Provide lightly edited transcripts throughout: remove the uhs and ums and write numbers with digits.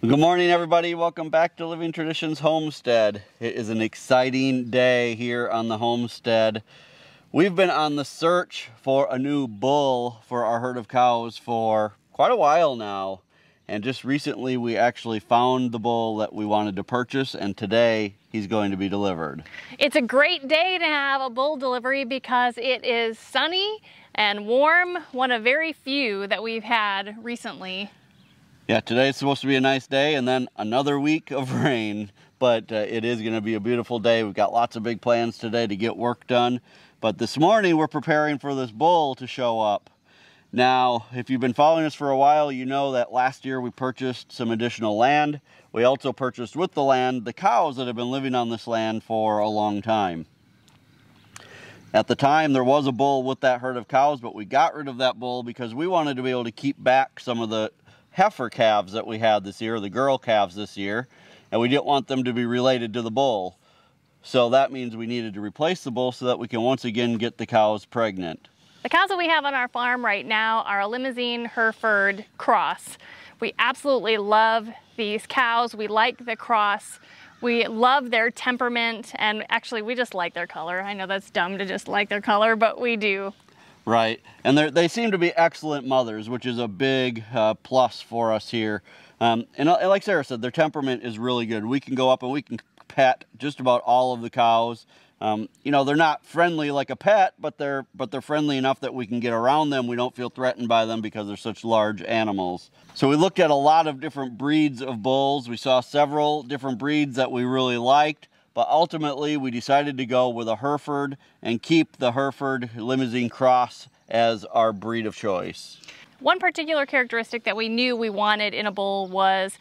Good morning, everybody. Welcome back to Living Traditions Homestead. It is an exciting day here on the homestead. We've been on the search for a new bull for our herd of cows for quite a while now. And just recently we actually found the bull that we wanted to purchase, and today he's going to be delivered. It's a great day to have a bull delivery because it is sunny and warm, one of very few that we've had recently. Yeah, today's supposed to be a nice day and then another week of rain, but it is going to be a beautiful day. We've got lots of big plans today to get work done, but this morning we're preparing for this bull to show up. Now, if you've been following us for a while, you know that last year we purchased some additional land. We also purchased with the land the cows that have been living on this land for a long time. At the time, there was a bull with that herd of cows, but we got rid of that bull because we wanted to be able to keep back some of the heifer calves that we had this year, the girl calves this year, and we didn't want them to be related to the bull. So that means we needed to replace the bull so that we can once again get the cows pregnant. The cows that we have on our farm right now are a Limousin Hereford cross. We absolutely love these cows. We like the cross. We love their temperament, and actually we just like their color. I know that's dumb to just like their color, but we do. Right, and they seem to be excellent mothers, which is a big plus for us here. And like Sarah said, their temperament is really good. We can go up and we can pet just about all of the cows. You know, they're not friendly like a pet, but they're friendly enough that we can get around them. We don't feel threatened by them because they're such large animals. So we looked at a lot of different breeds of bulls. We saw several different breeds that we really liked. But ultimately, we decided to go with a Hereford and keep the Hereford Limousin Cross as our breed of choice. One particular characteristic that we knew we wanted in a bull was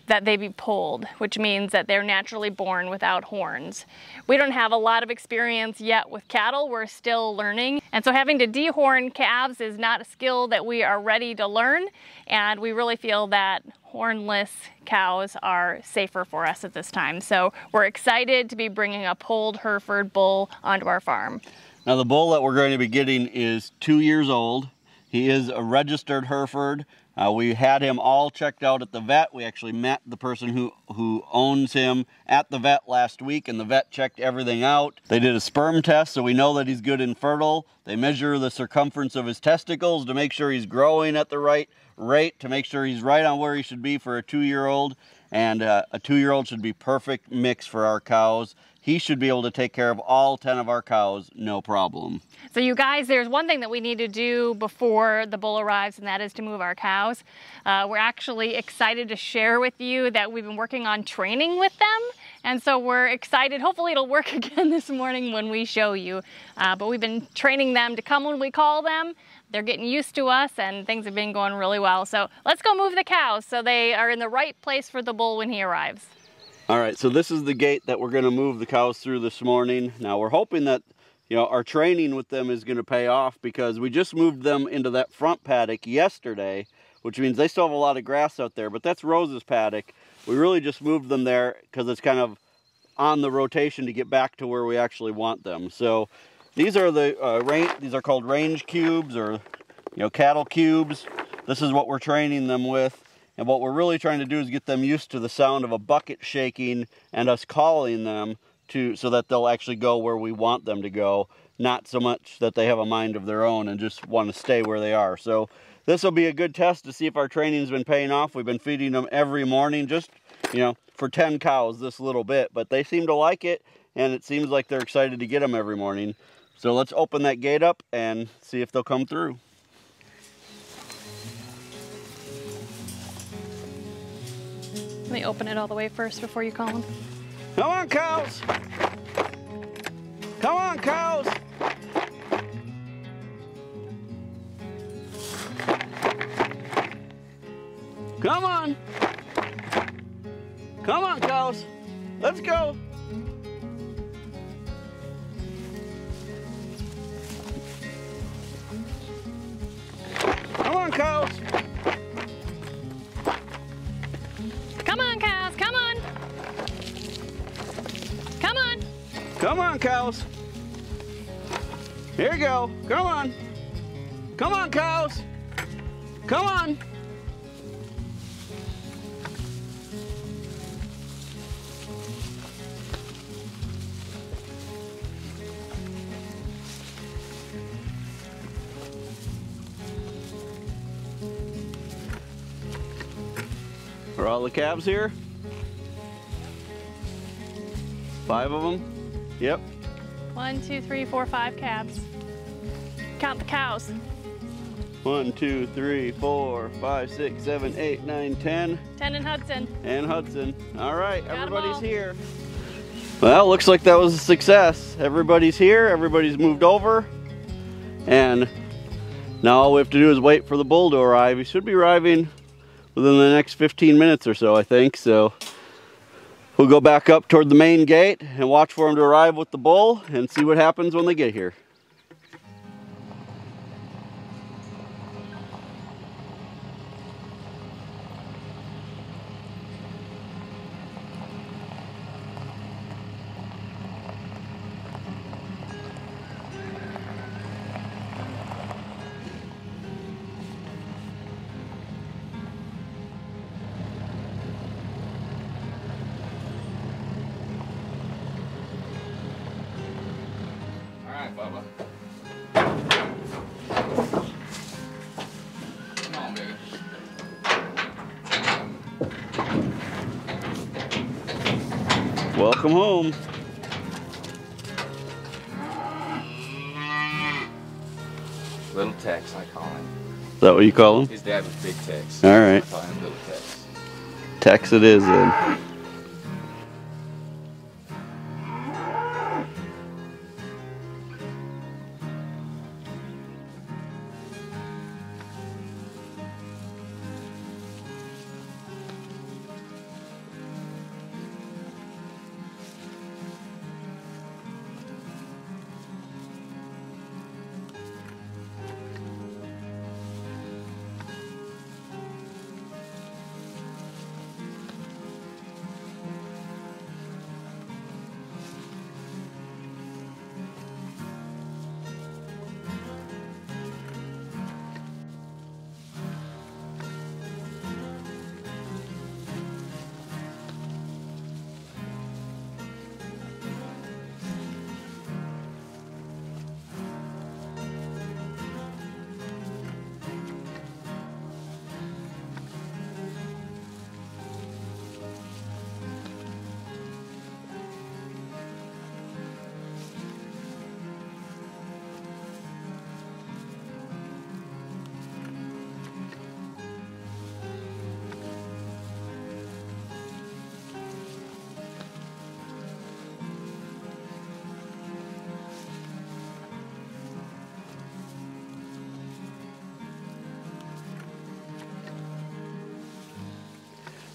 that they be polled, which means that they're naturally born without horns. We don't have a lot of experience yet with cattle. We're still learning. And so having to dehorn calves is not a skill that we are ready to learn. And we really feel that hornless cows are safer for us at this time. So we're excited to be bringing a polled Hereford bull onto our farm. Now the bull that we're going to be getting is 2 years old. He is a registered Hereford. We had him all checked out at the vet. We actually met the person who owns him at the vet last week, and the vet checked everything out. They did a sperm test, so we know that he's good and fertile. They measure the circumference of his testicles to make sure he's growing at the right rate, to make sure he's right on where he should be for a 2-year-old. And a 2-year-old should be perfect mix for our cows. He should be able to take care of all 10 of our cows, no problem. So you guys, there's one thing that we need to do before the bull arrives, and that is to move our cows. We're actually excited to share with you that we've been working on training with them. And so we're excited. Hopefully it'll work again this morning when we show you. But we've been training them to come when we call them. They're getting used to us, and things have been going really well. So let's go move the cows so they are in the right place for the bull when he arrives. All right, so this is the gate that we're going to move the cows through this morning. Now we're hoping that, you know, our training with them is going to pay off, because we just moved them into that front paddock yesterday, which means they still have a lot of grass out there, but that's Rose's paddock. We really just moved them there because it's kind of on the rotation to get back to where we actually want them. So these are these are called range cubes, or, you know, cattle cubes. This is what we're training them with. And what we're really trying to do is get them used to the sound of a bucket shaking and us calling them so that they'll actually go where we want them to go, not so much that they have a mind of their own and just want to stay where they are. So this will be a good test to see if our training's been paying off. We've been feeding them every morning, just, you know, for 10 cows this little bit, but they seem to like it, and it seems like they're excited to get them every morning. So let's open that gate up and see if they'll come through. Let me open it all the way first before you call them. Come on, cows! Come on, cows! Come on! Come on, cows! Let's go! Come on, cows! Come on, cows, come on! Come on! Come on, cows! Here you go, come on! Come on, cows! Come on! Are all the calves here? 5 of them? Yep. 1, 2, 3, 4, 5 calves. Count the cows. 1, 2, 3, 4, 5, 6, 7, 8, 9, 10. 10 in Hudson. And Hudson. All right, Got 'em everybody's all. here. Well, looks like that was a success. Everybody's here, everybody's moved over. And now all we have to do is wait for the bull to arrive. He should be arriving within the next 15 minutes or so, I think. So we'll go back up toward the main gate and watch for him to arrive with the bull and see what happens when they get here. Bubba. Come on, baby. Welcome home. Little Tex, I call him. Is that what you call him? His dad was Big Tex. All right. I call him Little Tex. Tex it is then.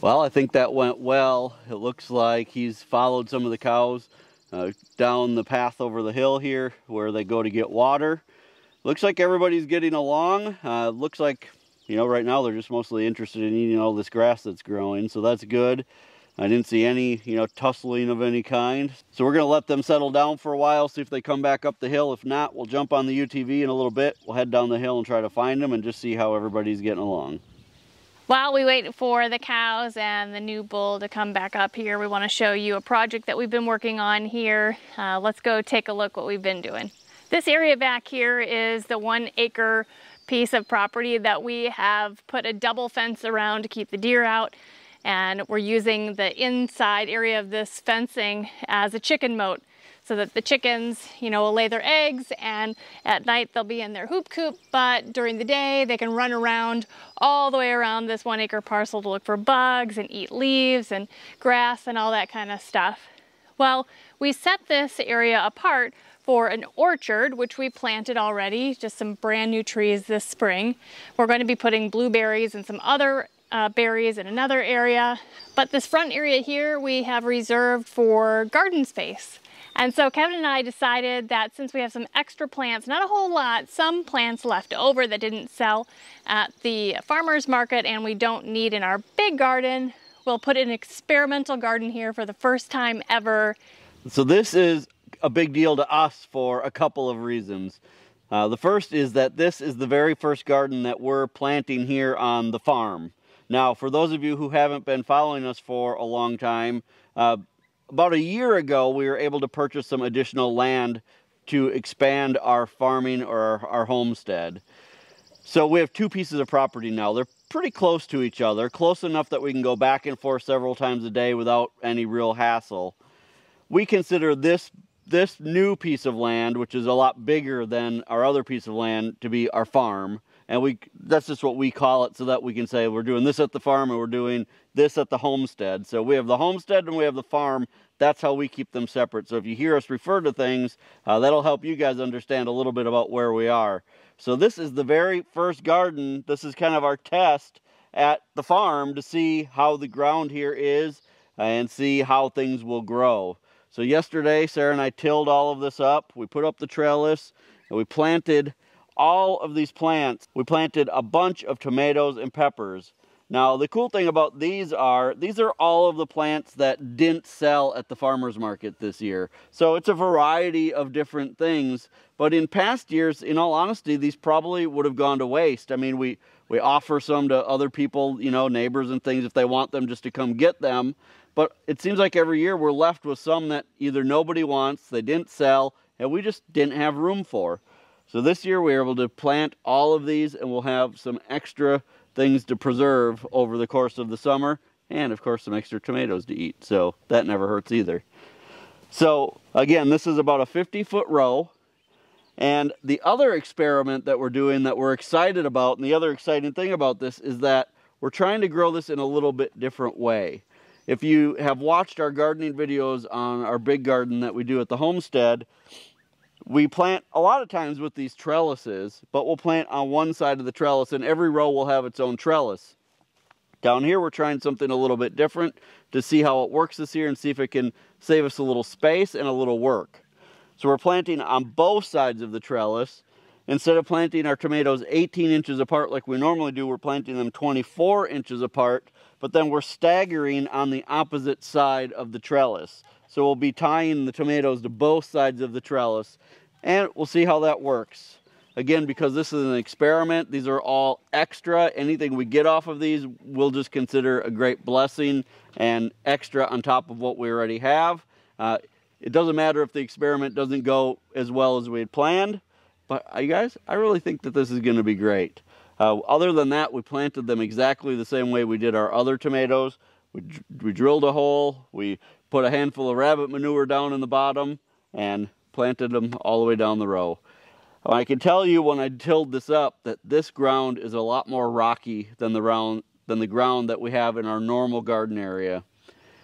Well, I think that went well. It looks like he's followed some of the cows down the path over the hill here where they go to get water. Looks like everybody's getting along. Looks like, you know, right now they're just mostly interested in eating all this grass that's growing, so that's good. I didn't see any, you know, tussling of any kind. So we're gonna let them settle down for a while, see if they come back up the hill. If not, we'll jump on the UTV in a little bit. We'll head down the hill and try to find them and just see how everybody's getting along. While we wait for the cows and the new bull to come back up here, we want to show you a project that we've been working on here. Let's go take a look what we've been doing. This area back here is the 1 acre piece of property that we have put a double fence around to keep the deer out. And we're using the inside area of this fencing as a chicken moat, so that the chickens, you know, will lay their eggs, and at night they'll be in their hoop coop, but during the day they can run around all the way around this 1 acre parcel to look for bugs and eat leaves and grass and all that kind of stuff. Well, we set this area apart for an orchard, which we planted already, just some brand new trees this spring. We're going to be putting blueberries and some other berries in another area, but this front area here we have reserved for garden space. And so Kevin and I decided that since we have some extra plants, not a whole lot, some plants left over that didn't sell at the farmer's market and we don't need in our big garden, we'll put an experimental garden here for the first time ever. So this is a big deal to us for a couple of reasons. The first is that this is the very first garden that we're planting here on the farm. Now, for those of you who haven't been following us for a long time, about a year ago, we were able to purchase some additional land to expand our farming or our homestead. So we have two pieces of property now. They're pretty close to each other, close enough that we can go back and forth several times a day without any real hassle. We consider this new piece of land, which is a lot bigger than our other piece of land, to be our farm. And that's just what we call it, so that we can say we're doing this at the farm and we're doing this at the homestead. So we have the homestead and we have the farm. That's how we keep them separate. So if you hear us refer to things, that'll help you guys understand a little bit about where we are. So this is the very first garden. This is kind of our test at the farm to see how the ground here is and see how things will grow. So yesterday, Sarah and I tilled all of this up. We put up the trellis and we planted all of these plants. We planted a bunch of tomatoes and peppers. Now, the cool thing about these are all of the plants that didn't sell at the farmer's market this year. So it's a variety of different things. But in past years, in all honesty, these probably would have gone to waste. I mean, we offer some to other people, you know, neighbors and things if they want them just to come get them. But it seems like every year we're left with some that either nobody wants, they didn't sell, and we just didn't have room for. So this year we were able to plant all of these, and we'll have some extra things to preserve over the course of the summer, and of course some extra tomatoes to eat. So that never hurts either. So again, this is about a 50-foot row. And the other experiment that we're doing that we're excited about, and the other exciting thing about this is that we're trying to grow this in a little bit different way. If you have watched our gardening videos on our big garden that we do at the homestead, we plant a lot of times with these trellises, but we'll plant on one side of the trellis and every row will have its own trellis. Down here we're trying something a little bit different to see how it works this year and see if it can save us a little space and a little work. So we're planting on both sides of the trellis. Instead of planting our tomatoes 18 inches apart like we normally do, we're planting them 24 inches apart, but then we're staggering on the opposite side of the trellis. So we'll be tying the tomatoes to both sides of the trellis, and we'll see how that works. Again, because this is an experiment, these are all extra. Anything we get off of these, we'll just consider a great blessing and extra on top of what we already have. It doesn't matter if the experiment doesn't go as well as we had planned, but you guys, I really think that this is going to be great. Other than that, we planted them exactly the same way we did our other tomatoes. We drilled a hole, we put a handful of rabbit manure down in the bottom, and planted them all the way down the row. I can tell you when I tilled this up that this ground is a lot more rocky than the ground that we have in our normal garden area.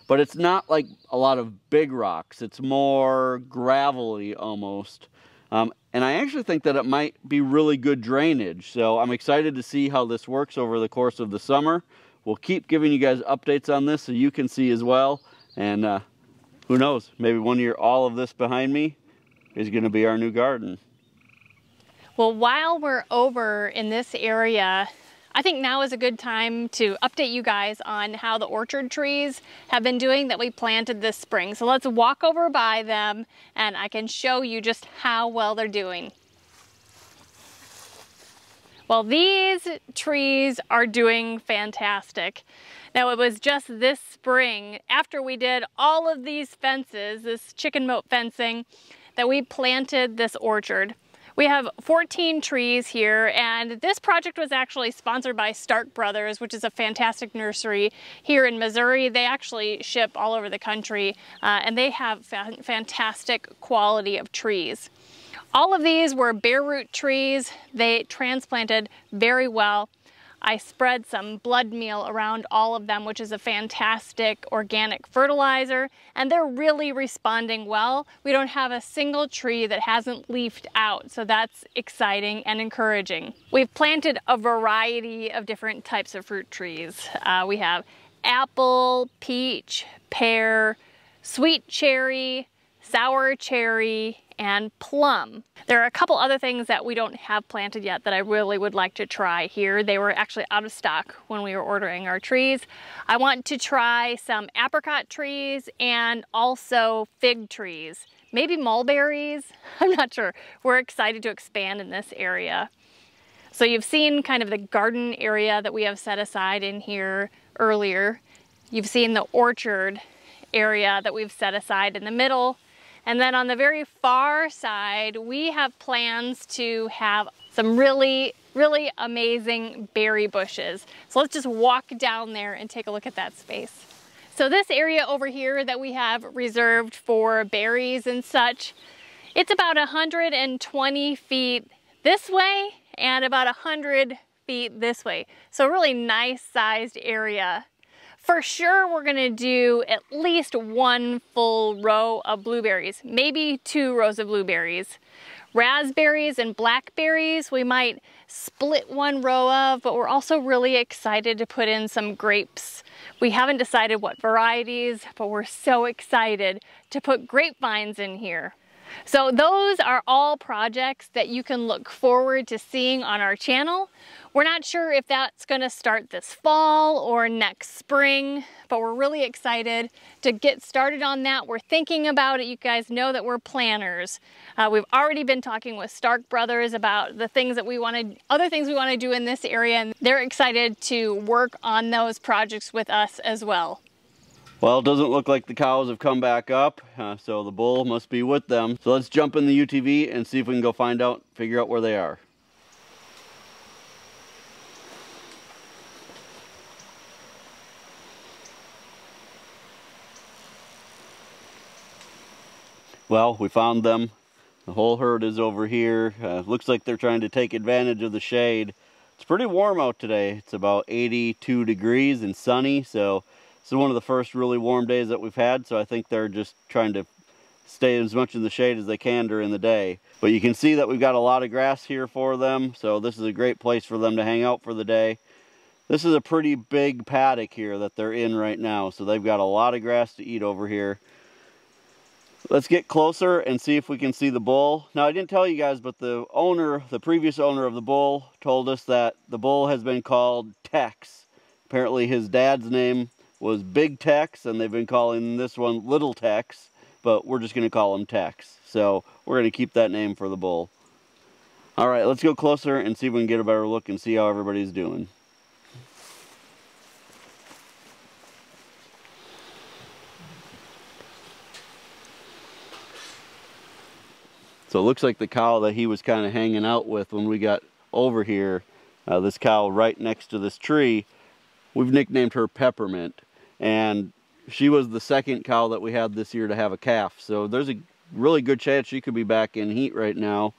But it's not like a lot of big rocks. It's more gravelly almost. And I actually think that it might be really good drainage. So I'm excited to see how this works over the course of the summer. We'll keep giving you guys updates on this so you can see as well. And who knows, maybe one year all of this behind me is going to be our new garden. Well, while we're over in this area, I think now is a good time to update you guys on how the orchard trees have been doing that we planted this spring. So let's walk over by them and I can show you just how well they're doing. Well, these trees are doing fantastic. Now, it was just this spring, after we did all of these fences, this chicken moat fencing, that we planted this orchard. We have 14 trees here, and this project was actually sponsored by Stark Brothers, which is a fantastic nursery here in Missouri. They actually ship all over the country, and they have fantastic quality of trees. All of these were bare root trees. They transplanted very well. I spread some blood meal around all of them, which is a fantastic organic fertilizer, and they're really responding well. We don't have a single tree that hasn't leafed out, so that's exciting and encouraging. We've planted a variety of different types of fruit trees. We have apple, peach, pear, sweet cherry, sour cherry, and plum. There are a couple other things that we don't have planted yet that I really would like to try here. They were actually out of stock when we were ordering our trees. I want to try some apricot trees and also fig trees. Maybe mulberries? I'm not sure. We're excited to expand in this area. So you've seen kind of the garden area that we have set aside in here earlier. You've seen the orchard area that we've set aside in the middle. And then on the very far side, we have plans to have some really really amazing berry bushes. So let's just walk down there and take a look at that space. So this area over here that we have reserved for berries and such, it's about 120 feet this way and about 100 feet this way. So a really nice sized area. For sure, we're gonna do at least one full row of blueberries, maybe 2 rows of blueberries. Raspberries and blackberries, we might split one row of, but we're also really excited to put in some grapes. We haven't decided what varieties, but we're so excited to put grapevines in here. So those are all projects that you can look forward to seeing on our channel. We're not sure if that's gonna start this fall or next spring, but we're really excited to get started on that. We're thinking about it. You guys know that we're planners. We've already been talking with Stark Brothers about the things that other things we wanna do in this area, and they're excited to work on those projects with us as well. Well, it doesn't look like the cows have come back up, so the bull must be with them. So let's jump in the UTV and see if we can go figure out where they are. Well, we found them. The whole herd is over here. Looks like they're trying to take advantage of the shade. It's pretty warm out today. It's about 82 degrees and sunny, so this is one of the first really warm days that we've had, so I think they're just trying to stay as much in the shade as they can during the day. But you can see that we've got a lot of grass here for them, so this is a great place for them to hang out for the day. This is a pretty big paddock here that they're in right now, so they've got a lot of grass to eat over here. Let's get closer and see if we can see the bull. Now, I didn't tell you guys, but the previous owner of the bull told us that the bull has been called Tex. Apparently his dad's name was Big Tex, and they've been calling this one Little Tex, but we're just going to call him Tex. So we're going to keep that name for the bull. All right, let's go closer and see if we can get a better look and see how everybody's doing. So it looks like the cow that he was kind of hanging out with when we got over here, this cow right next to this tree, we've nicknamed her Peppermint. And she was the second cow that we had this year to have a calf. So there's a really good chance she could be back in heat right now.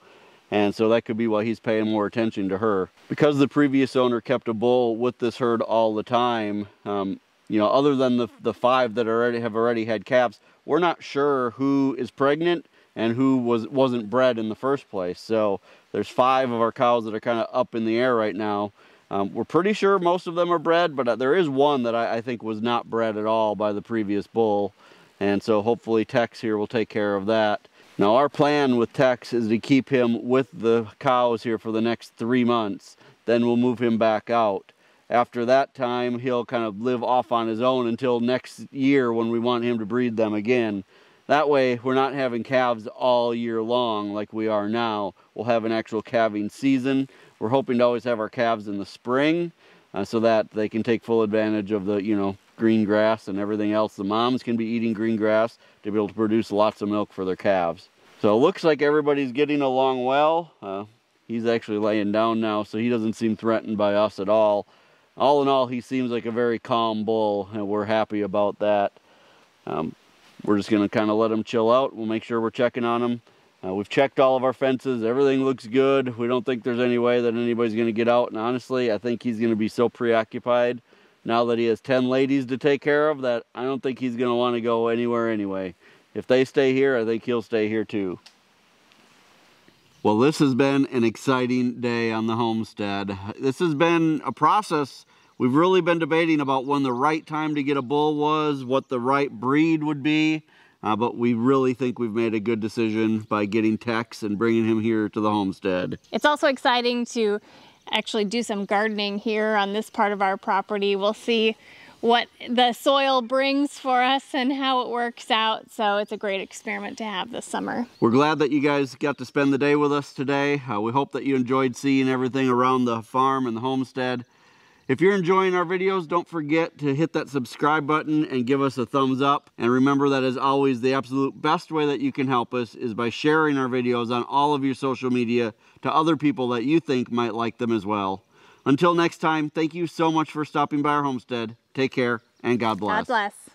And so that could be why he's paying more attention to her. Because the previous owner kept a bull with this herd all the time, you know, other than the 5 that have already had calves, we're not sure who is pregnant and who wasn't bred in the first place. So there's 5 of our cows that are kind of up in the air right now. We're pretty sure most of them are bred, but there is one that I think was not bred at all by the previous bull. And so hopefully Tex here will take care of that. Now our plan with Tex is to keep him with the cows here for the next 3 months. Then we'll move him back out. After that time, he'll kind of live off on his own until next year when we want him to breed them again. That way, we're not having calves all year long like we are now. We'll have an actual calving season. We're hoping to always have our calves in the spring so that they can take full advantage of the, green grass and everything else. The moms can be eating green grass to be able to produce lots of milk for their calves. So it looks like everybody's getting along well. He's actually laying down now, so he doesn't seem threatened by us at all. All in all, he seems like a very calm bull, and we're happy about that. We're just going to kind of let him chill out. We'll make sure we're checking on him. We've checked all of our fences. Everything looks good. We don't think there's any way that anybody's going to get out. And honestly, I think he's going to be so preoccupied now that he has 10 ladies to take care of that I don't think he's going to want to go anywhere anyway. If they stay here, I think he'll stay here too. Well, this has been an exciting day on the homestead. This has been a process. We've really been debating about when the right time to get a bull was, what the right breed would be, but we really think we've made a good decision by getting Tex and bringing him here to the homestead. It's also exciting to actually do some gardening here on this part of our property. We'll see what the soil brings for us and how it works out, so it's a great experiment to have this summer. We're glad that you guys got to spend the day with us today. We hope that you enjoyed seeing everything around the farm and the homestead. If you're enjoying our videos, don't forget to hit that subscribe button and give us a thumbs up. And remember that, as always, the absolute best way that you can help us is by sharing our videos on all of your social media to other people that you think might like them as well. Until next time, thank you so much for stopping by our homestead. Take care, and God bless. God bless.